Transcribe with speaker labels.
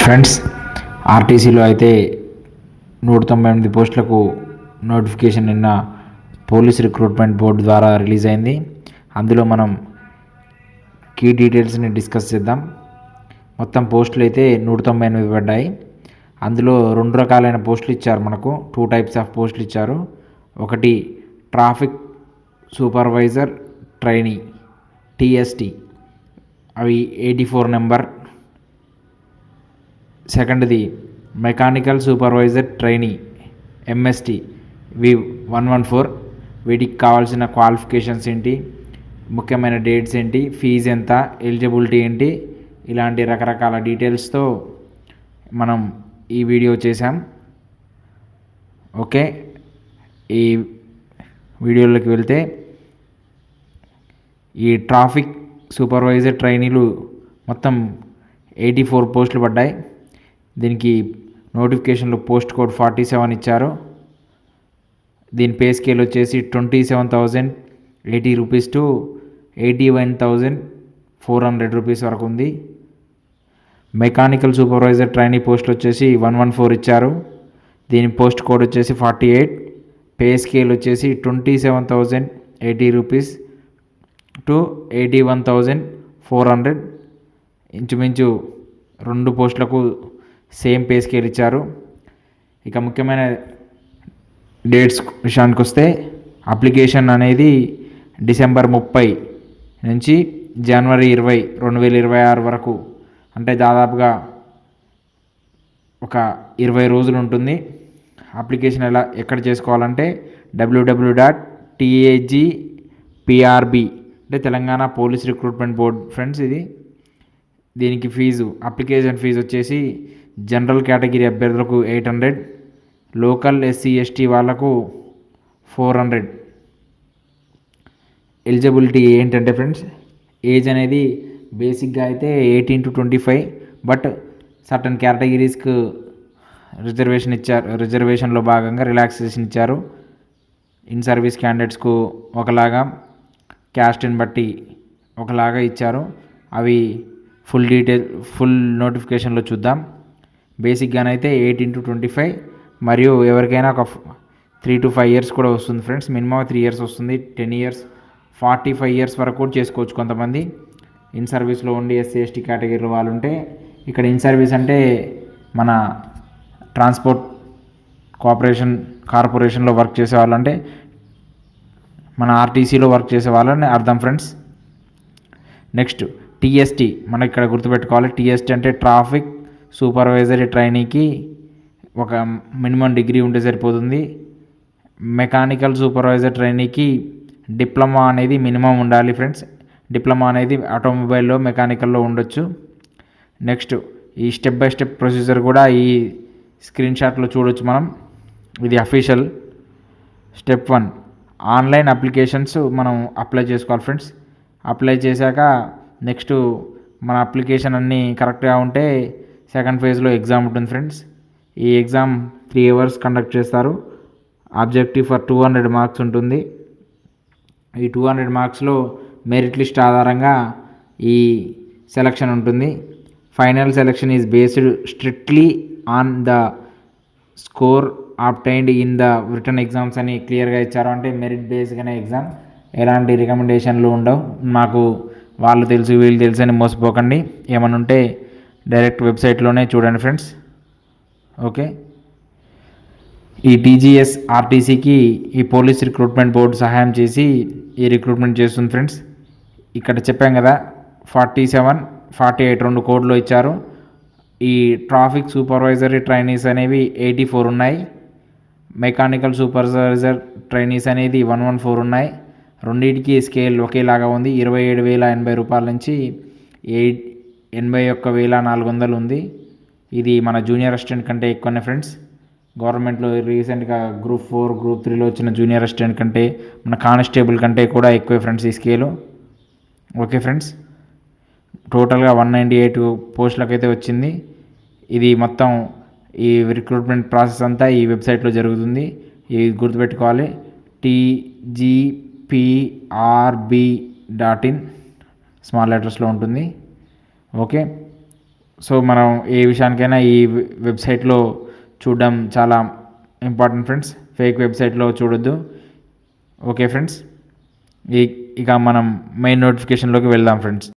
Speaker 1: Friends, ఆర్టీసీలో అయితే 198 పోస్టులకు నోటిఫికేషన్ నిన్న పోలీస్ రిక్రూట్మెంట్ బోర్డు ద్వారా రిలీజ్ అయింది. అందులో మనం కీ డీటెయిల్స్ని డిస్కస్ చేద్దాం. మొత్తం పోస్టులు అయితే 198 పడ్డాయి. అందులో 2 రకాలైన పోస్టులు ఇచ్చారు. మనకు 2 టైప్స్ ఆఫ్ పోస్టులు ఇచ్చారు. ఒకటి ట్రాఫిక్ సూపర్వైజర్ ట్రైనీ టీఎస్టీ, అవి 84 నెంబర్. సెకండ్ది మెకానికల్ సూపర్వైజర్ ట్రైనీ ఎంఎస్టీ వి 114. వీటికి కావాల్సిన క్వాలిఫికేషన్స్ ఏంటి, ముఖ్యమైన డేట్స్ ఏంటి, ఫీజు ఎంత, ఎలిజిబిలిటీ ఏంటి, ఇలాంటి రకరకాల డీటెయిల్స్తో మనం ఈ వీడియో చేసాం. ఓకే, ఈ వీడియోలోకి వెళ్తే ఈ ట్రాఫిక్ సూపర్వైజర్ ట్రైనీలు మొత్తం 84 పోస్టులు పడ్డాయి. దీనికి నోటిఫికేషన్లో పోస్ట్ కోడ్ 47 ఇచ్చారు. దీని పే స్కేల్ వచ్చేసి 27,080 రూపీస్ టు 81,400 రూపీస్ వరకు ఉంది. మెకానికల్ సూపర్వైజర్ ట్రైనీ పోస్టులు వచ్చేసి 114 ఇచ్చారు. దీని పోస్ట్ కోడ్ వచ్చేసి 48. పే స్కేల్ వచ్చేసి 27,080 రూపీస్ టు 81,400. ఇంచుమించు 2 పోస్టులకు సేమ్ పే స్కేల్ ఇచ్చారు. ఇక ముఖ్యమైన డేట్స్ విషయానికి వస్తే అప్లికేషన్ అనేది డిసెంబర్ 30 నుంచి జనవరి 20, 2026 వరకు, అంటే దాదాపుగా ఒక 20 రోజులు ఉంటుంది. అప్లికేషన్ ఎక్కడ చేసుకోవాలంటే www.tagprb, అంటే Telangana police recruitment board friends ఇది. దీనికి అప్లికేషన్ ఫీజు వచ్చేసి జనరల్ కేటగిరీ అభ్యర్థులకు 800, లోకల్ ఎస్సీ ఎస్టీ వాళ్ళకు 400. ఎలిజిబిలిటీ ఏంటంటే ఫ్రెండ్స్, ఏజ్ అనేది బేసిక్గా అయితే 18 to 25, బట్ సర్టన్ కేటగిరీస్కి రిజర్వేషన్లో భాగంగా రిలాక్సేషన్ ఇచ్చారు. ఇన్ సర్వీస్ క్యాండిడేట్స్కు ఒకలాగా, క్యాస్ట్ని బట్టి ఒకలాగా ఇచ్చారు. అవి ఫుల్ నోటిఫికేషన్లో చూద్దాం. బేసిక్గానైతే 18 to 25, మరియు ఎవరికైనా ఒక 3 to 5 ఇయర్స్ కూడా వస్తుంది ఫ్రెండ్స్. మినిమం 3 ఇయర్స్ వస్తుంది, 10 ఇయర్స్, 45 ఇయర్స్ వరకు కూడా చేసుకోవచ్చు కొంతమంది. ఇన్ సర్వీస్లో ఉండి ఎస్సీ ఎస్టీ కేటగిరీ వాళ్ళు ఉంటే, ఇక్కడ ఇన్ సర్వీస్ అంటే మన ట్రాన్స్పోర్ట్ కార్పొరేషన్లో వర్క్ చేసే వాళ్ళు, అంటే మన ఆర్టీసీలో వర్క్ చేసే వాళ్ళని అర్థం ఫ్రెండ్స్. నెక్స్ట్ టీఎస్టీ, మనం ఇక్కడ గుర్తుపెట్టుకోవాలి. టీఎస్టీ అంటే ట్రాఫిక్ సూపర్వైజరీ ట్రైనీకి ఒక మినిమం డిగ్రీ ఉంటే సరిపోతుంది. మెకానికల్ సూపర్వైజర్ ట్రైనీకి డిప్లొమా అనేది మినిమం ఉండాలి ఫ్రెండ్స్. డిప్లొమా అనేది ఆటోమొబైల్లో, మెకానికల్లో ఉండొచ్చు. నెక్స్ట్ ఈ స్టెప్ బై స్టెప్ ప్రొసీజర్ కూడా ఈ స్క్రీన్ షాట్లో చూడొచ్చు మనం. ఇది అఫీషియల్. స్టెప్ 1, ఆన్లైన్ అప్లికేషన్స్ మనం అప్లై చేసుకోవాలి ఫ్రెండ్స్. అప్లై చేశాక నెక్స్ట్ మన అప్లికేషన్ అన్నీ కరెక్ట్గా ఉంటే సెకండ్ ఫేజ్లో ఎగ్జామ్ ఉంటుంది ఫ్రెండ్స్. ఈ ఎగ్జామ్ 3 hours కండక్ట్ చేస్తారు. ఆబ్జెక్టివ్ ఫర్ 200 మార్క్స్ ఉంటుంది. ఈ 200 మార్క్స్లో మెరిట్ లిస్ట్ ఆధారంగా ఈ సెలక్షన్ ఉంటుంది. Final selection is based strictly on the score obtained in the written exams అని క్లియర్గా ఇచ్చారు. అంటే మెరిట్ బేస్గానే ఎగ్జామ్, ఎలాంటి రికమెండేషన్లు ఉండవు. మాకు వాళ్ళు తెలుసు వీళ్ళు తెలుసు అని మోసపోకండి. ఏమన్నా ఉంటే డైరెక్ట్ వెబ్సైట్లోనే చూడండి ఫ్రెండ్స్. ఓకే, ఈ టీజీఎస్ ఆర్టీసీకి ఈ పోలీస్ రిక్రూట్మెంట్ బోర్డు సహాయం చేసి ఈ రిక్రూట్మెంట్ చేస్తుంది ఫ్రెండ్స్. ఇక్కడ చెప్పాం కదా, 47, 48 2 కోడ్లో ఇచ్చారు. ఈ ట్రాఫిక్ సూపర్వైజరీ ట్రైనీస్ అనేవి 84 ఉన్నాయి. మెకానికల్ సూపర్వైజర్ ట్రైనీస్ అనేది 114 ఉన్నాయి. రెండింటికి స్కేల్ ఒకేలాగా ఉంది. 27,080 రూపాయల నుంచి 81,400 ఉంది. ఇది మన జూనియర్ అసిస్టెంట్ కంటే ఎక్కువనే ఫ్రెండ్స్. గవర్నమెంట్లో రీసెంట్గా గ్రూప్ 4, గ్రూప్ 3లో వచ్చిన జూనియర్ అసిస్టెంట్ కంటే, మన కానిస్టేబుల్ కంటే కూడా ఎక్కువే ఫ్రెండ్స్ ఈ స్కేలు. ఓకే ఫ్రెండ్స్, టోటల్గా 198 పోస్టులకైతే వచ్చింది. ఇది మొత్తం ఈ రిక్రూట్మెంట్ ప్రాసెస్ అంతా ఈ వెబ్సైట్లో జరుగుతుంది. ఇది గుర్తుపెట్టుకోవాలి, tgprb.in స్మాల్ లెటర్స్లో ఉంటుంది. ఓకే, సో మనం ఏ విషయానికైనా ఈ వెబ్సైట్లో చూడడం చాలా ఇంపార్టెంట్ ఫ్రెండ్స్. ఫేక్ వెబ్సైట్లో చూడొద్దు. ఓకే ఫ్రెండ్స్, ఇక మనం మెయిన్ నోటిఫికేషన్లోకి వెళ్దాం ఫ్రెండ్స్.